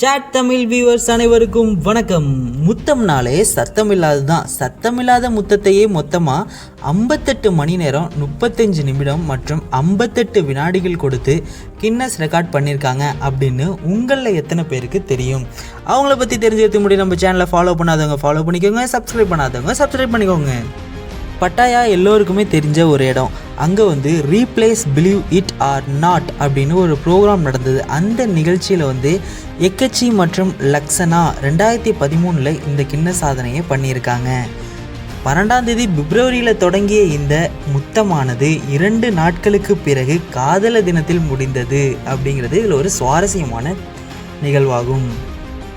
Chat Tamil viewers அனைவருக்கும் வணக்கம். முத்தம்னாலே சத்தமில்லாது தான். சத்தமில்லாத முத்தத்தையே மொத்தமாக 58 மணி நேரம் 35 நிமிடம் மற்றும் 58 வினாடிகள் கொடுத்து கின்னஸ் ரெக்கார்ட் பண்ணியிருக்காங்க அப்படின்னு உங்களில் எத்தனை பேருக்கு தெரியும்? அவங்கள பற்றி தெரிஞ்சுக்க முடியும். நம்ம சேனலை ஃபாலோ பண்ணாதவங்க ஃபாலோ பண்ணிக்கோங்க, சப்ஸ்கிரைப் பண்ணாதவங்க சப்ஸ்கிரைப் பண்ணிக்கோங்க. பட்டாயா எல்லோருக்குமே தெரிஞ்ச ஒரு இடம். அங்கே replace believe it or not அப்படின்னு ஒரு ப்ரோக்ராம் நடந்தது. அந்த நிகழ்ச்சியில் எக்கச்சி மற்றும் லக்ஸனா 2013 இந்த கின்ன சாதனையை பண்ணியிருக்காங்க. 12ஆம் தேதி பிப்ரவரியில் தொடங்கிய இந்த முத்தமானது 2 நாட்களுக்கு பிறகு காதலர் தினத்தில் முடிந்தது அப்படிங்கிறது இதில் ஒரு சுவாரஸ்யமான நிகழ்வாகும்.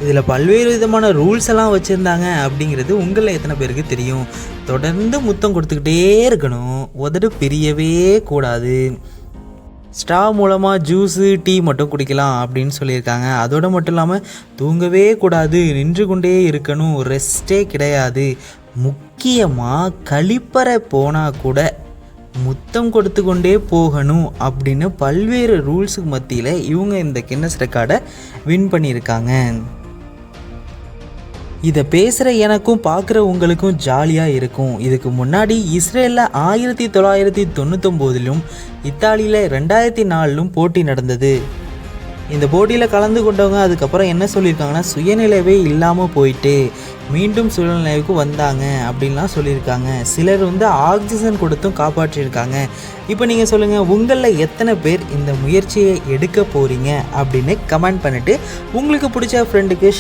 இதில் பல்வேறு விதமான ரூல்ஸ் எல்லாம் வச்சுருந்தாங்க அப்படிங்கிறது உங்களில் எத்தனை பேருக்கு தெரியும்? தொடர்ந்து முத்தம் கொடுத்துக்கிட்டே இருக்கணும், உதடு பிரியவே கூடாது, ஸ்ட்ரா மூலமாக ஜூஸு டீ மட்டும் குடிக்கலாம் அப்படின்னு சொல்லியிருக்காங்க. அதோடு மட்டும் இல்லாமல் தூங்கவே கூடாது, நின்று கொண்டே இருக்கணும், ரெஸ்ட்டே கிடையாது, முக்கியமாக கழிப்பறை போனால் கூட முத்தம் கொடுத்து கொண்டே போகணும் அப்படின்னு பல்வேறு ரூல்ஸுக்கு மத்தியில் இவங்க இந்த கின்னஸ் ரெக்கார்டை வின் பண்ணியிருக்காங்க. இதை பேசுகிற எனக்கும் பார்க்குற உங்களுக்கும் ஜாலியாக இருக்கும். இதுக்கு முன்னாடி இஸ்ரேலில் 1999 இத்தாலியில் 2004 போட்டி நடந்தது. இந்த போட்டியில் கலந்து கொண்டவங்க அதுக்கப்புறம் என்ன சொல்லியிருக்காங்கன்னா, சுயநிலைவே இல்லாமல் போயிட்டு மீண்டும் சுயநிலைவுக்கு வந்தாங்க அப்படின்லாம் சொல்லியிருக்காங்க. சிலர் ஆக்சிஜன் கொடுத்தும் காப்பாற்றியிருக்காங்க. இப்போ நீங்கள் சொல்லுங்கள், உங்களில் எத்தனை பேர் இந்த முயற்சியை எடுக்க போகிறீங்க அப்படின்னு கமெண்ட் பண்ணிவிட்டு உங்களுக்கு பிடிச்ச ஃப்ரெண்டுக்கு